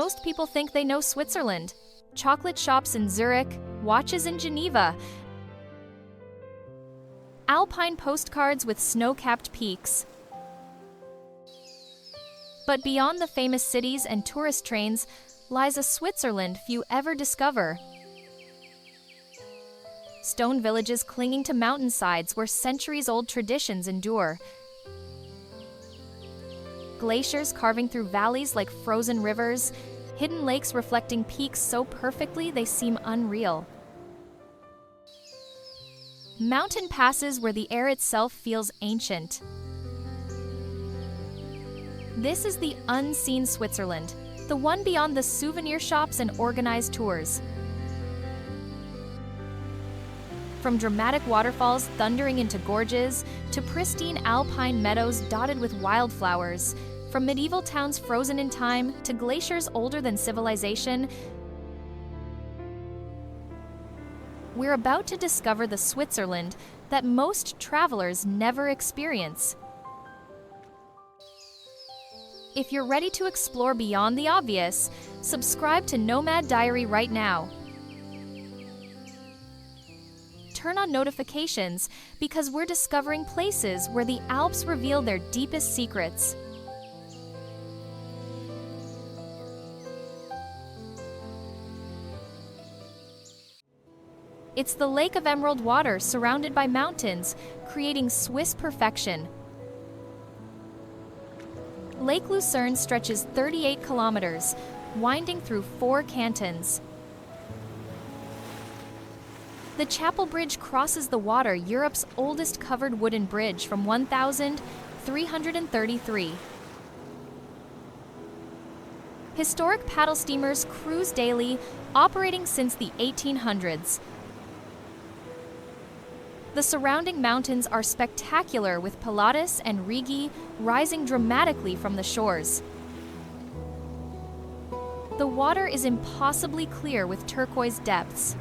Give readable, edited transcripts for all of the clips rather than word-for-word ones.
most people think they know Switzerland. Chocolate shops in Zurich, watches in Geneva, alpine postcards with snow-capped peaks. But beyond the famous cities and tourist trains lies a Switzerland few ever discover. Stone villages clinging to mountainsides where centuries-old traditions endure. Glaciers carving through valleys like frozen rivers, hidden lakes reflecting peaks so perfectly they seem unreal. Mountain passes where the air itself feels ancient. This is the unseen Switzerland, the one beyond the souvenir shops and organized tours. From dramatic waterfalls thundering into gorges, to pristine alpine meadows dotted with wildflowers, from medieval towns frozen in time to glaciers older than civilization, we're about to discover the Switzerland that most travelers never experience. If you're ready to explore beyond the obvious, subscribe to Nomad Diary right now. Turn on notifications because we're discovering places where the Alps reveal their deepest secrets. It's the lake of emerald water surrounded by mountains, creating Swiss perfection. Lake Lucerne stretches 38 kilometers, winding through 4 cantons. The Chapel Bridge crosses the water, Europe's oldest covered wooden bridge from 1333. Historic paddle steamers cruise daily, operating since the 1800s. The surrounding mountains are spectacular, with Pilatus and Rigi rising dramatically from the shores. The water is impossibly clear with turquoise depths.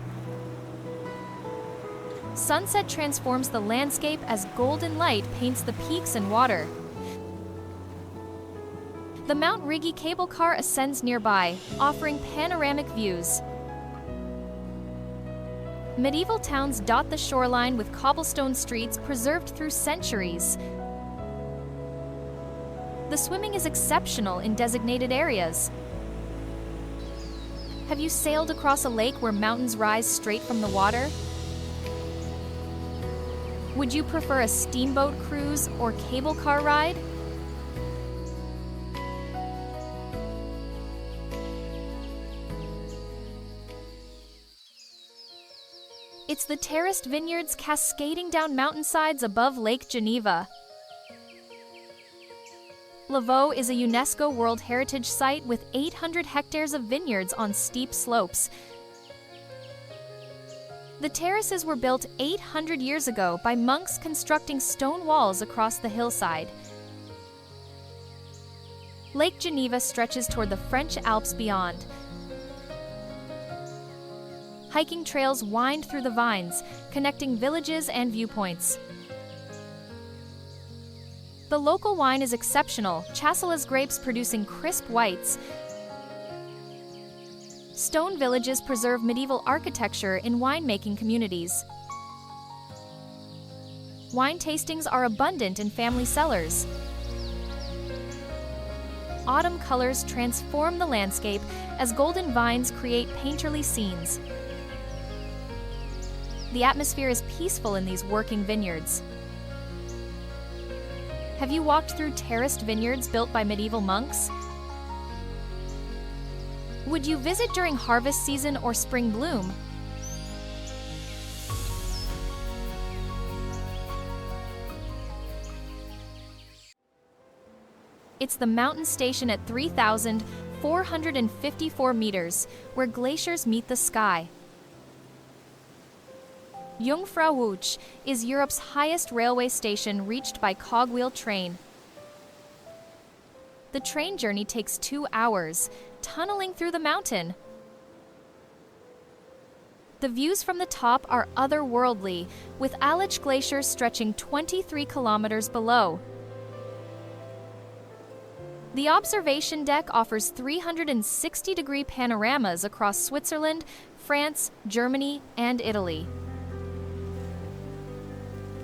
Sunset transforms the landscape as golden light paints the peaks and water. The Mount Rigi cable car ascends nearby, offering panoramic views. Medieval towns dot the shoreline with cobblestone streets preserved through centuries. The swimming is exceptional in designated areas. Have you sailed across a lake where mountains rise straight from the water? Would you prefer a steamboat cruise or cable car ride? It's the terraced vineyards cascading down mountainsides above Lake Geneva. Lavaux is a UNESCO World Heritage Site with 800 hectares of vineyards on steep slopes. The terraces were built 800 years ago by monks constructing stone walls across the hillside. Lake Geneva stretches toward the French Alps beyond. Hiking trails wind through the vines, connecting villages and viewpoints. The local wine is exceptional, Chasselas grapes producing crisp whites. Stone villages preserve medieval architecture in winemaking communities. Wine tastings are abundant in family cellars. Autumn colors transform the landscape as golden vines create painterly scenes. The atmosphere is peaceful in these working vineyards. Have you walked through terraced vineyards built by medieval monks? Would you visit during harvest season or spring bloom? It's the mountain station at 3,454 meters, where glaciers meet the sky. Jungfraujoch is Europe's highest railway station, reached by cogwheel train. The train journey takes 2 hours, tunneling through the mountain. The views from the top are otherworldly, with Aletsch Glacier stretching 23 kilometers below. The observation deck offers 360-degree panoramas across Switzerland, France, Germany, and Italy.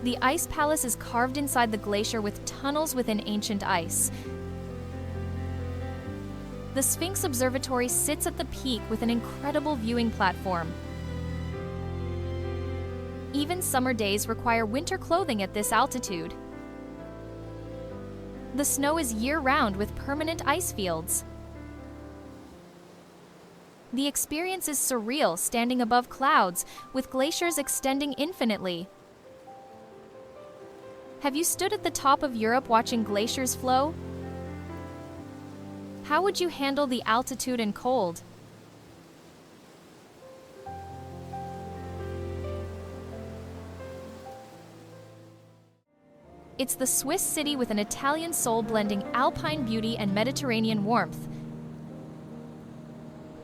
The ice palace is carved inside the glacier with tunnels within ancient ice. The Sphinx Observatory sits at the peak with an incredible viewing platform. Even summer days require winter clothing at this altitude. The snow is year-round with permanent ice fields. The experience is surreal, standing above clouds, with glaciers extending infinitely. Have you stood at the top of Europe watching glaciers flow? How would you handle the altitude and cold? It's the Swiss city with an Italian soul blending alpine beauty and Mediterranean warmth.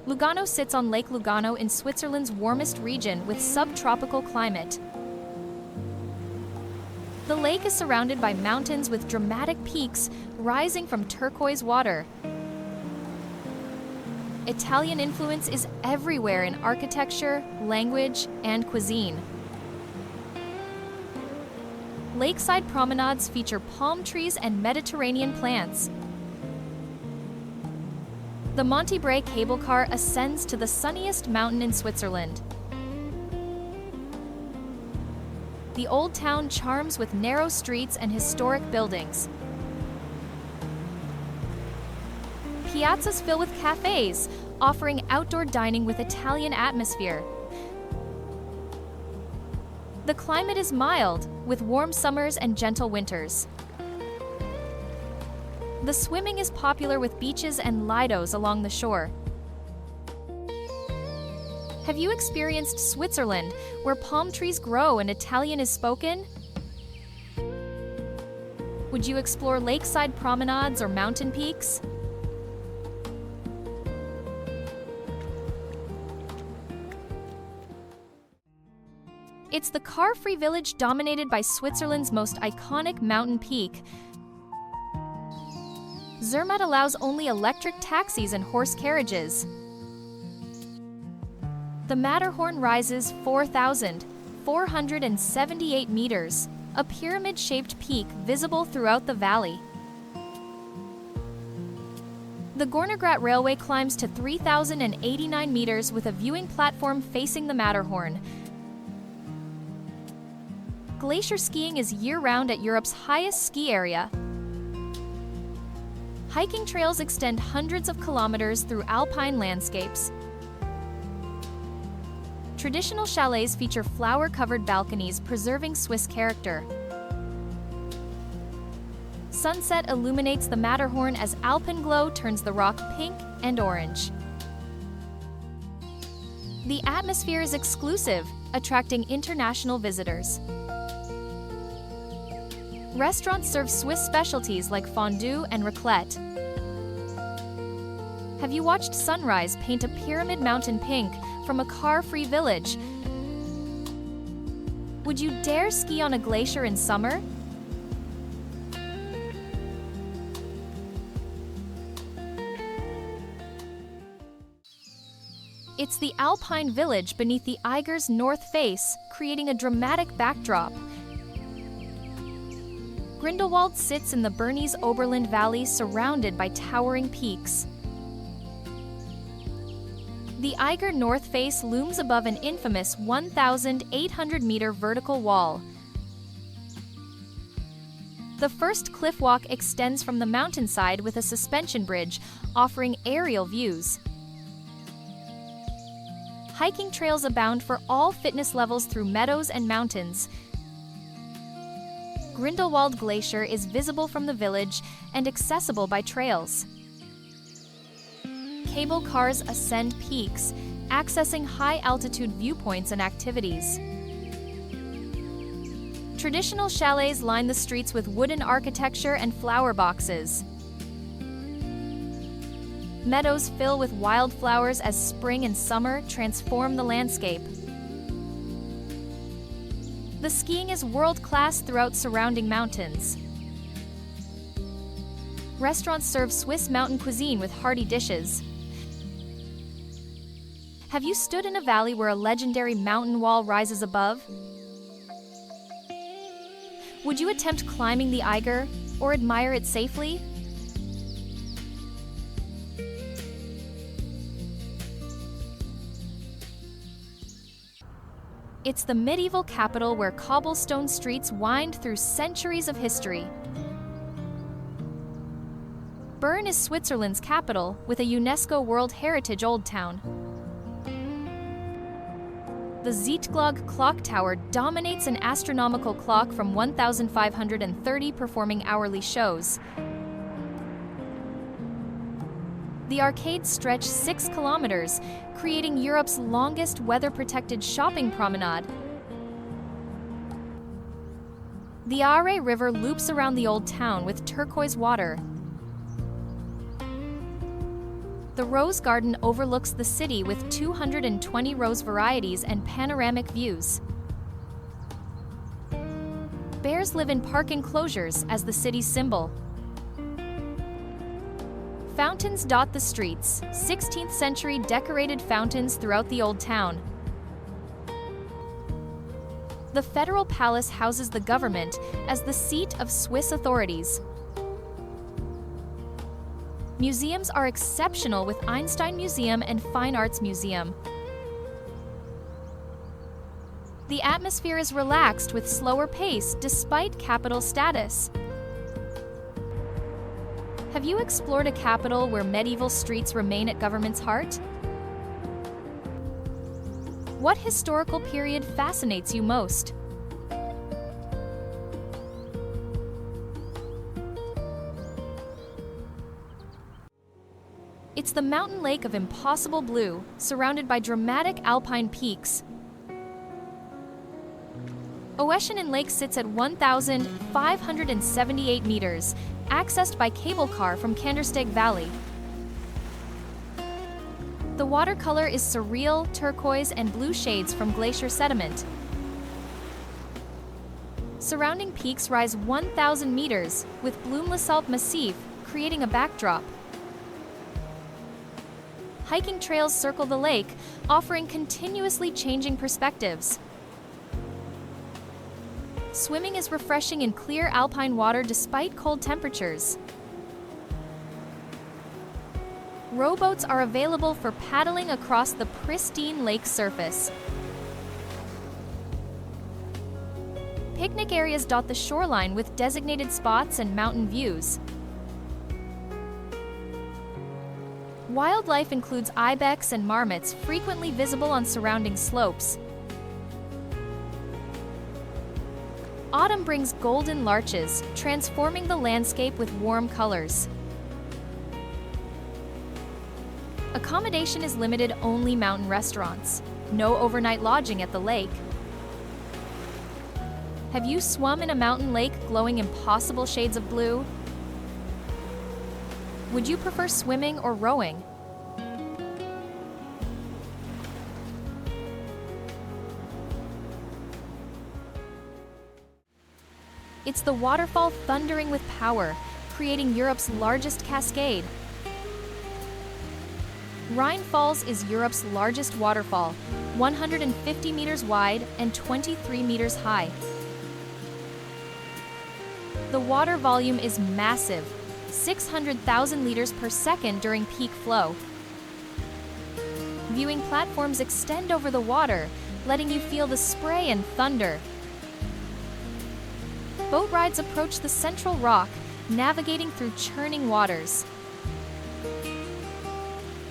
Lugano sits on Lake Lugano in Switzerland's warmest region with subtropical climate. The lake is surrounded by mountains with dramatic peaks rising from turquoise water. Italian influence is everywhere in architecture, language, and cuisine. Lakeside promenades feature palm trees and Mediterranean plants. The Monte Bray cable car ascends to the sunniest mountain in Switzerland. The old town charms with narrow streets and historic buildings. Piazzas fill with cafes, offering outdoor dining with Italian atmosphere. The climate is mild, with warm summers and gentle winters. The swimming is popular with beaches and lidos along the shore. Have you experienced Switzerland, where palm trees grow and Italian is spoken? Would you explore lakeside promenades or mountain peaks? It's the car-free village dominated by Switzerland's most iconic mountain peak. Zermatt allows only electric taxis and horse carriages. The Matterhorn rises 4,478 meters, a pyramid-shaped peak visible throughout the valley. The Gornergrat Railway climbs to 3,089 meters with a viewing platform facing the Matterhorn. Glacier skiing is year-round at Europe's highest ski area. Hiking trails extend hundreds of kilometers through alpine landscapes. Traditional chalets feature flower-covered balconies preserving Swiss character. Sunset illuminates the Matterhorn as alpenglow turns the rock pink and orange. The atmosphere is exclusive, attracting international visitors. Restaurants serve Swiss specialties like fondue and raclette. Have you watched sunrise paint a pyramid mountain pink from a car-free village? Would you dare ski on a glacier in summer? It's the alpine village beneath the Eiger's north face, creating a dramatic backdrop. Grindelwald sits in the Bernese Oberland Valley surrounded by towering peaks. The Eiger North Face looms above an infamous 1,800-meter vertical wall. The first cliff walk extends from the mountainside with a suspension bridge, offering aerial views. Hiking trails abound for all fitness levels through meadows and mountains. Grindelwald Glacier is visible from the village and accessible by trails. Cable cars ascend peaks, accessing high-altitude viewpoints and activities. Traditional chalets line the streets with wooden architecture and flower boxes. Meadows fill with wildflowers as spring and summer transform the landscape. The skiing is world-class throughout surrounding mountains. Restaurants serve Swiss mountain cuisine with hearty dishes. Have you stood in a valley where a legendary mountain wall rises above? Would you attempt climbing the Eiger or admire it safely? It's the medieval capital where cobblestone streets wind through centuries of history. Bern is Switzerland's capital, with a UNESCO World Heritage Old Town. The Zietglogge clock tower dominates an astronomical clock from 1,530 performing hourly shows. The arcades stretch 6 kilometers, creating Europe's longest weather-protected shopping promenade. The Aare River loops around the old town with turquoise water. The Rose Garden overlooks the city with 220 rose varieties and panoramic views. Bears live in park enclosures as the city's symbol. Fountains dot the streets, 16th century decorated fountains throughout the old town. The Federal Palace houses the government as the seat of Swiss authorities. Museums are exceptional with Einstein Museum and Fine Arts Museum. The atmosphere is relaxed with slower pace despite capital status. Have you explored a capital where medieval streets remain at government's heart? What historical period fascinates you most? It's the mountain lake of impossible blue, surrounded by dramatic alpine peaks. Oeschinen Lake sits at 1,578 meters, accessed by cable car from Kandersteg Valley. The watercolor is surreal, turquoise, and blue shades from glacier sediment. Surrounding peaks rise 1,000 meters, with Bloemless Alp Massif creating a backdrop. Hiking trails circle the lake, offering continuously changing perspectives. Swimming is refreshing in clear alpine water despite cold temperatures. Rowboats are available for paddling across the pristine lake surface. Picnic areas dot the shoreline with designated spots and mountain views. Wildlife includes ibex and marmots frequently visible on surrounding slopes. Autumn brings golden larches, transforming the landscape with warm colors. Accommodation is limited only mountain restaurants. No overnight lodging at the lake. Have you swum in a mountain lake glowing impossible shades of blue? Would you prefer swimming or rowing? It's the waterfall thundering with power, creating Europe's largest cascade. Rhine Falls is Europe's largest waterfall, 150 meters wide and 23 meters high. The water volume is massive, 600,000 liters per second during peak flow. Viewing platforms extend over the water, letting you feel the spray and thunder. Boat rides approach the central rock, navigating through churning waters.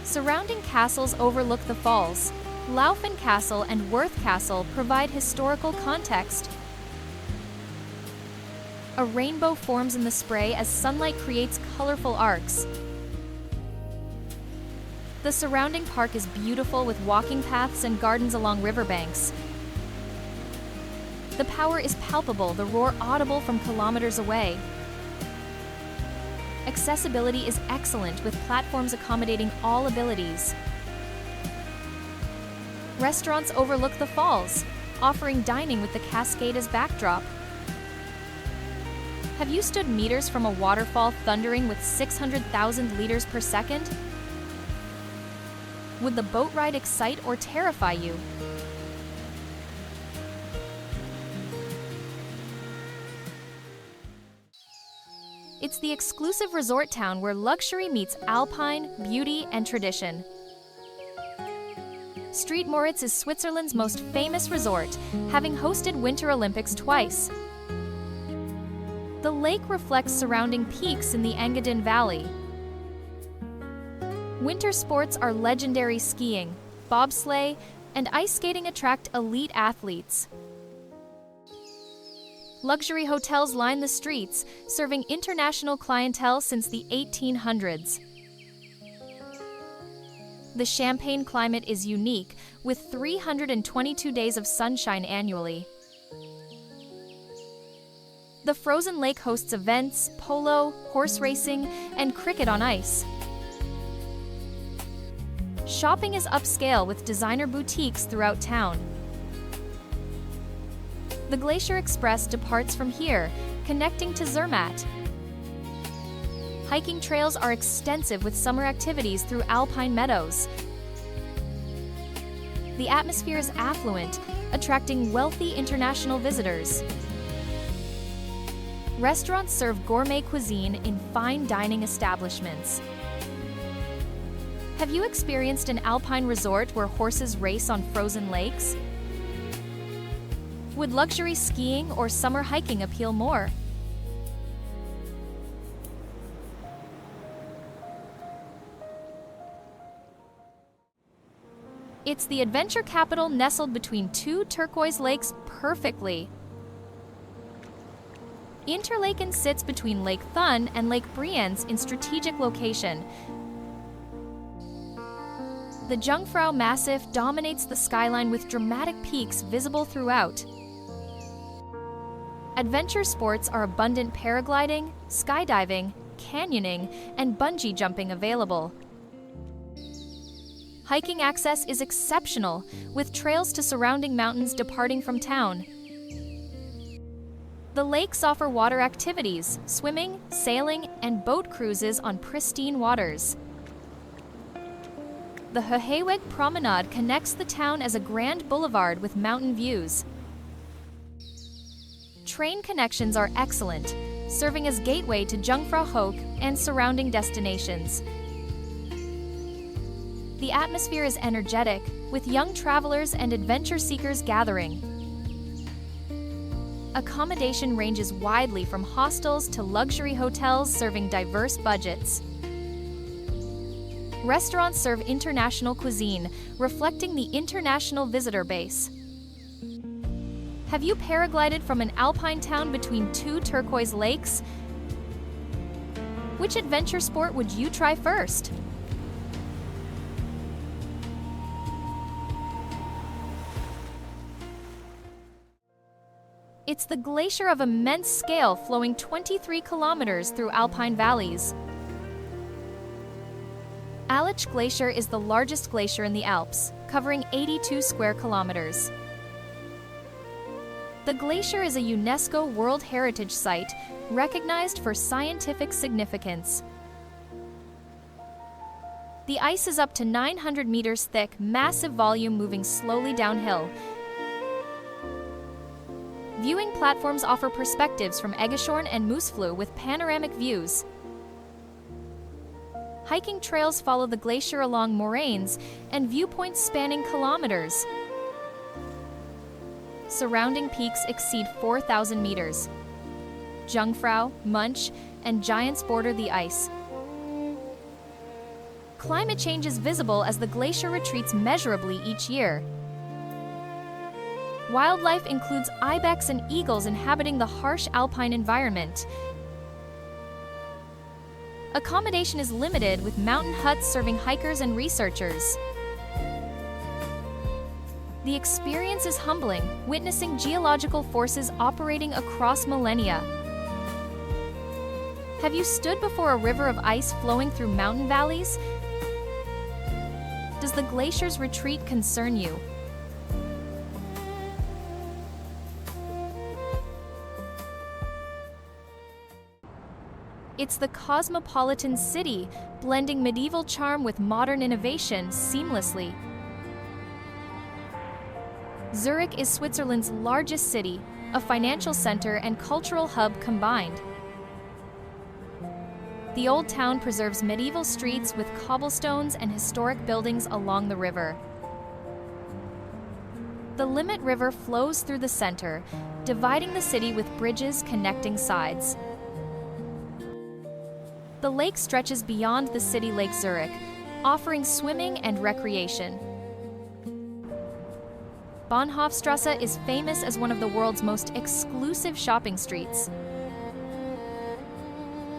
Surrounding castles overlook the falls. Laufen Castle and Worth Castle provide historical context. A rainbow forms in the spray as sunlight creates colorful arcs. The surrounding park is beautiful with walking paths and gardens along riverbanks. The power is palpable, the roar audible from kilometers away. Accessibility is excellent with platforms accommodating all abilities. Restaurants overlook the falls, offering dining with the cascade as backdrop. Have you stood meters from a waterfall thundering with 600,000 liters per second? Would the boat ride excite or terrify you? It's the exclusive resort town where luxury meets alpine, beauty, and tradition. St. Moritz is Switzerland's most famous resort, having hosted Winter Olympics twice. The lake reflects surrounding peaks in the Engadin Valley. Winter sports are legendary skiing, bobsleigh, and ice skating attract elite athletes. Luxury hotels line the streets, serving international clientele since the 1800s. The Champagne climate is unique, with 322 days of sunshine annually. The frozen lake hosts events, polo, horse racing, and cricket on ice. Shopping is upscale with designer boutiques throughout town. The Glacier Express departs from here, connecting to Zermatt. Hiking trails are extensive with summer activities through alpine meadows. The atmosphere is affluent, attracting wealthy international visitors. Restaurants serve gourmet cuisine in fine dining establishments. Have you experienced an alpine resort where horses race on frozen lakes? Would luxury skiing or summer hiking appeal more? It's the adventure capital nestled between two turquoise lakes perfectly. Interlaken sits between Lake Thun and Lake Brienz in strategic location. The Jungfrau Massif dominates the skyline with dramatic peaks visible throughout. Adventure sports are abundant paragliding, skydiving, canyoning, and bungee jumping available. Hiking access is exceptional, with trails to surrounding mountains departing from town. The lakes offer water activities, swimming, sailing, and boat cruises on pristine waters. The Hoheweg Promenade connects the town as a grand boulevard with mountain views. Train connections are excellent, serving as gateway to Jungfrau Hoch and surrounding destinations. The atmosphere is energetic, with young travelers and adventure seekers gathering. Accommodation ranges widely from hostels to luxury hotels serving diverse budgets. Restaurants serve international cuisine, reflecting the international visitor base. Have you paraglided from an alpine town between two turquoise lakes? Which adventure sport would you try first? It's the glacier of immense scale flowing 23 kilometers through alpine valleys. Alpine Glacier is the largest glacier in the Alps, covering 82 square kilometers. The glacier is a UNESCO World Heritage Site, recognized for scientific significance. The ice is up to 900 meters thick, massive volume moving slowly downhill. Viewing platforms offer perspectives from Eggeshorn and Mooseflue with panoramic views. Hiking trails follow the glacier along moraines and viewpoints spanning kilometers. Surrounding peaks exceed 4,000 meters. Jungfrau, Munch, and Giants border the ice. Climate change is visible as the glacier retreats measurably each year. Wildlife includes ibex and eagles inhabiting the harsh alpine environment. Accommodation is limited, with mountain huts serving hikers and researchers. The experience is humbling, witnessing geological forces operating across millennia. Have you stood before a river of ice flowing through mountain valleys? Does the glacier's retreat concern you? It's the cosmopolitan city, blending medieval charm with modern innovation seamlessly. Zurich is Switzerland's largest city, a financial center and cultural hub combined. The old town preserves medieval streets with cobblestones and historic buildings along the river. The Limmat River flows through the center, dividing the city with bridges connecting sides. The lake stretches beyond the city Lake Zurich, offering swimming and recreation. Bahnhofstrasse is famous as one of the world's most exclusive shopping streets.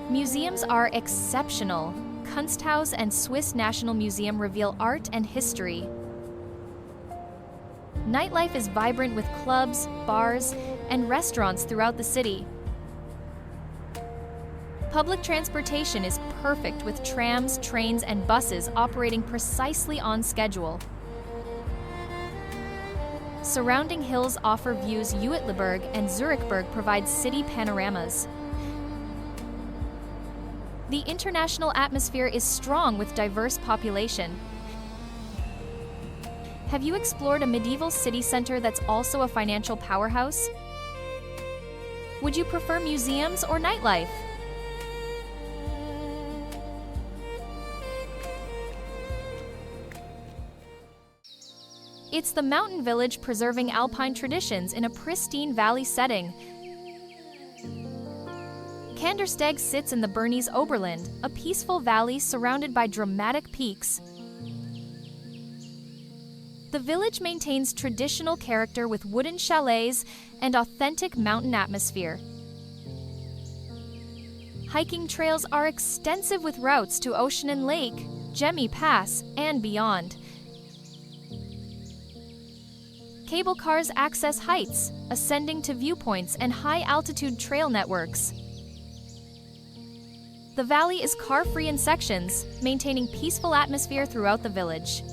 Museums are exceptional. Kunsthaus and Swiss National Museum reveal art and history. Nightlife is vibrant with clubs, bars, and restaurants throughout the city. Public transportation is perfect with trams, trains, and buses operating precisely on schedule. Surrounding hills offer views. Uetliberg and Zurichberg provide city panoramas. The international atmosphere is strong with diverse population. Have you explored a medieval city center that's also a financial powerhouse? Would you prefer museums or nightlife? It's the mountain village preserving alpine traditions in a pristine valley setting. Kandersteg sits in the Bernese Oberland, a peaceful valley surrounded by dramatic peaks. The village maintains traditional character with wooden chalets and authentic mountain atmosphere. Hiking trails are extensive with routes to Ocean and Lake, Gemmi Pass, and beyond. Cable cars access heights, ascending to viewpoints and high-altitude trail networks. The valley is car-free in sections, maintaining peaceful atmosphere throughout the village.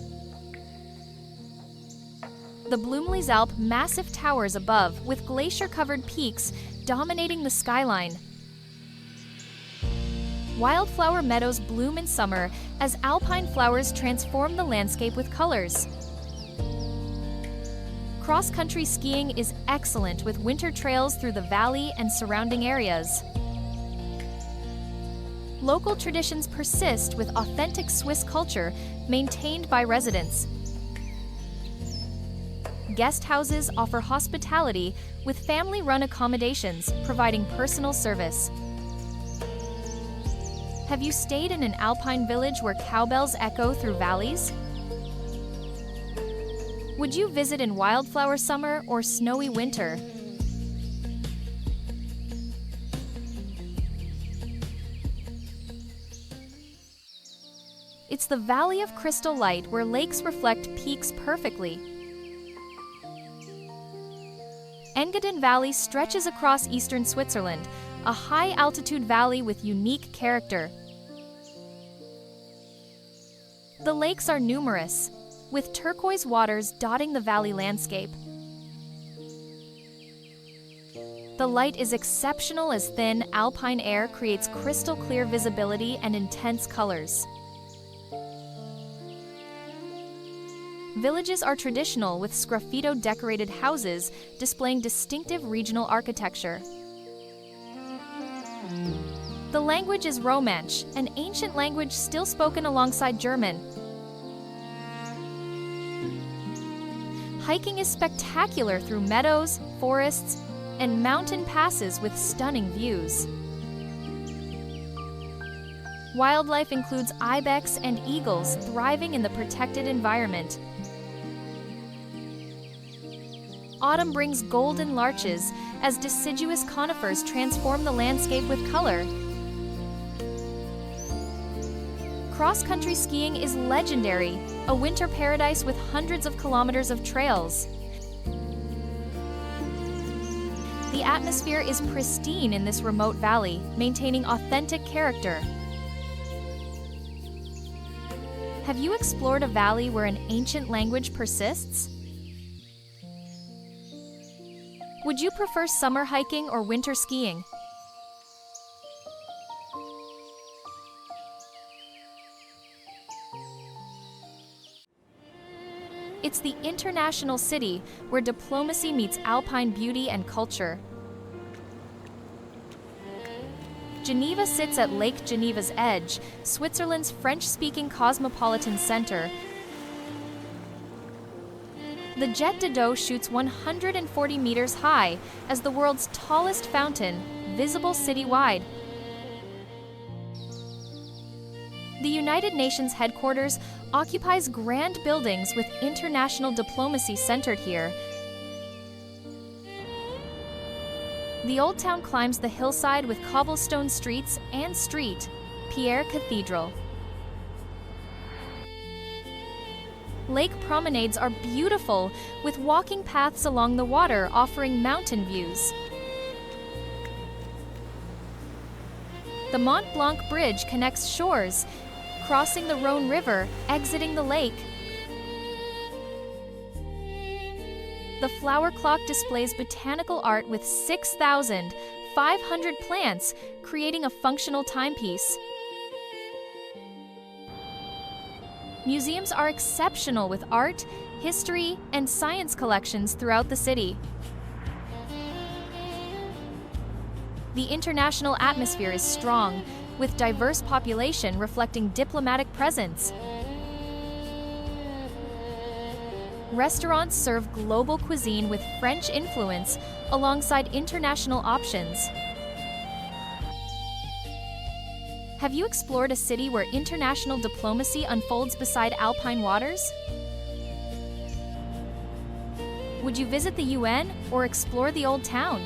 The Blumlisalp massive towers above, with glacier-covered peaks dominating the skyline. Wildflower meadows bloom in summer as alpine flowers transform the landscape with colors. Cross-country skiing is excellent with winter trails through the valley and surrounding areas. Local traditions persist with authentic Swiss culture maintained by residents. Guest houses offer hospitality with family-run accommodations, providing personal service. Have you stayed in an alpine village where cowbells echo through valleys? Would you visit in wildflower summer or snowy winter? It's the Valley of Crystal Light where lakes reflect peaks perfectly. Engadin Valley stretches across eastern Switzerland, a high-altitude valley with unique character. The lakes are numerous, with turquoise waters dotting the valley landscape. The light is exceptional as thin, alpine air creates crystal-clear visibility and intense colors. Villages are traditional with sgraffito-decorated houses displaying distinctive regional architecture. The language is Romansh, an ancient language still spoken alongside German. Hiking is spectacular through meadows, forests, and mountain passes with stunning views. Wildlife includes ibex and eagles thriving in the protected environment. Autumn brings golden larches as deciduous conifers transform the landscape with color. Cross-country skiing is legendary, a winter paradise with hundreds of kilometers of trails. The atmosphere is pristine in this remote valley, maintaining authentic character. Have you explored a valley where an ancient language persists? Would you prefer summer hiking or winter skiing? It's the international city where diplomacy meets alpine beauty and culture. Geneva sits at Lake Geneva's edge, Switzerland's French-speaking cosmopolitan center. The Jet d'Eau shoots 140 meters high as the world's tallest fountain, visible citywide. The United Nations headquarters occupies grand buildings with international diplomacy centered here. The Old Town climbs the hillside with cobblestone streets and Pierre Cathedral. Lake promenades are beautiful, with walking paths along the water offering mountain views. The Mont Blanc Bridge connects shores, crossing the Rhône River, exiting the lake. The flower clock displays botanical art with 6,500 plants, creating a functional timepiece. Museums are exceptional with art, history, and science collections throughout the city. The international atmosphere is strong, with diverse population reflecting diplomatic presence. Restaurants serve global cuisine with French influence alongside international options. Have you explored a city where international diplomacy unfolds beside alpine waters? Would you visit the UN or explore the Old Town?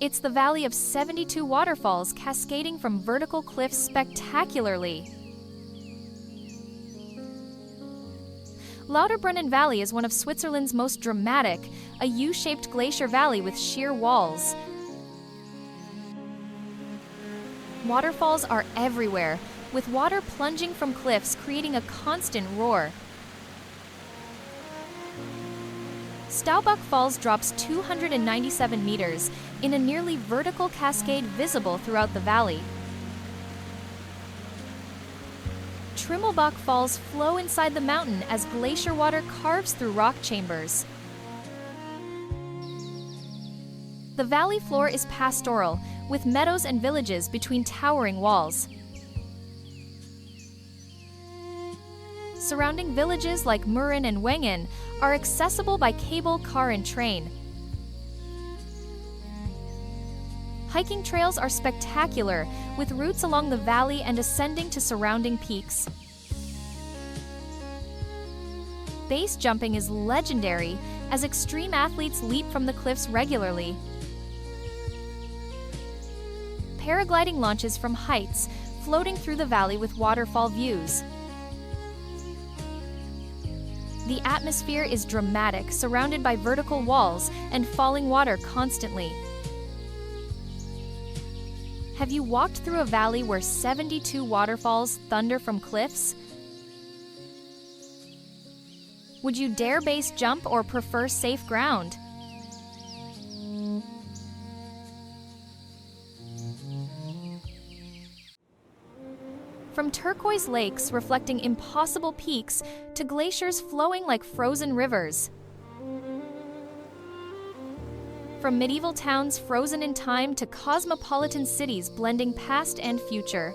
It's the valley of 72 waterfalls cascading from vertical cliffs spectacularly. Lauterbrunnen Valley is one of Switzerland's most dramatic, a U-shaped glacier valley with sheer walls. Waterfalls are everywhere, with water plunging from cliffs creating a constant roar. Staubach Falls drops 297 meters in a nearly vertical cascade visible throughout the valley. Trimmelbach Falls flow inside the mountain as glacier water carves through rock chambers. The valley floor is pastoral, with meadows and villages between towering walls. Surrounding villages like Murren and Wengen are accessible by cable, car, and train. Hiking trails are spectacular, with routes along the valley and ascending to surrounding peaks. Base jumping is legendary, as extreme athletes leap from the cliffs regularly. Paragliding launches from heights, floating through the valley with waterfall views. The atmosphere is dramatic, surrounded by vertical walls and falling water constantly. Have you walked through a valley where 72 waterfalls thunder from cliffs? Would you dare base jump or prefer safe ground? From turquoise lakes reflecting impossible peaks to glaciers flowing like frozen rivers. From medieval towns frozen in time to cosmopolitan cities blending past and future.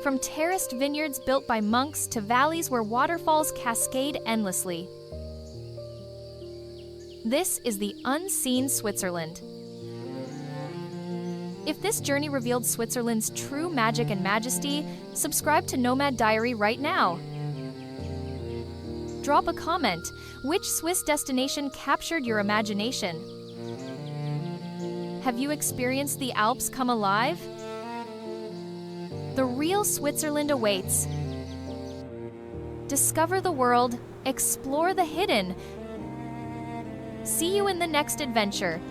From terraced vineyards built by monks to valleys where waterfalls cascade endlessly. This is the unseen Switzerland. If this journey revealed Switzerland's true magic and majesty, subscribe to Nomad Diary right now. Drop a comment. Which Swiss destination captured your imagination? Have you experienced the Alps come alive? The real Switzerland awaits. Discover the world, explore the hidden. See you in the next adventure.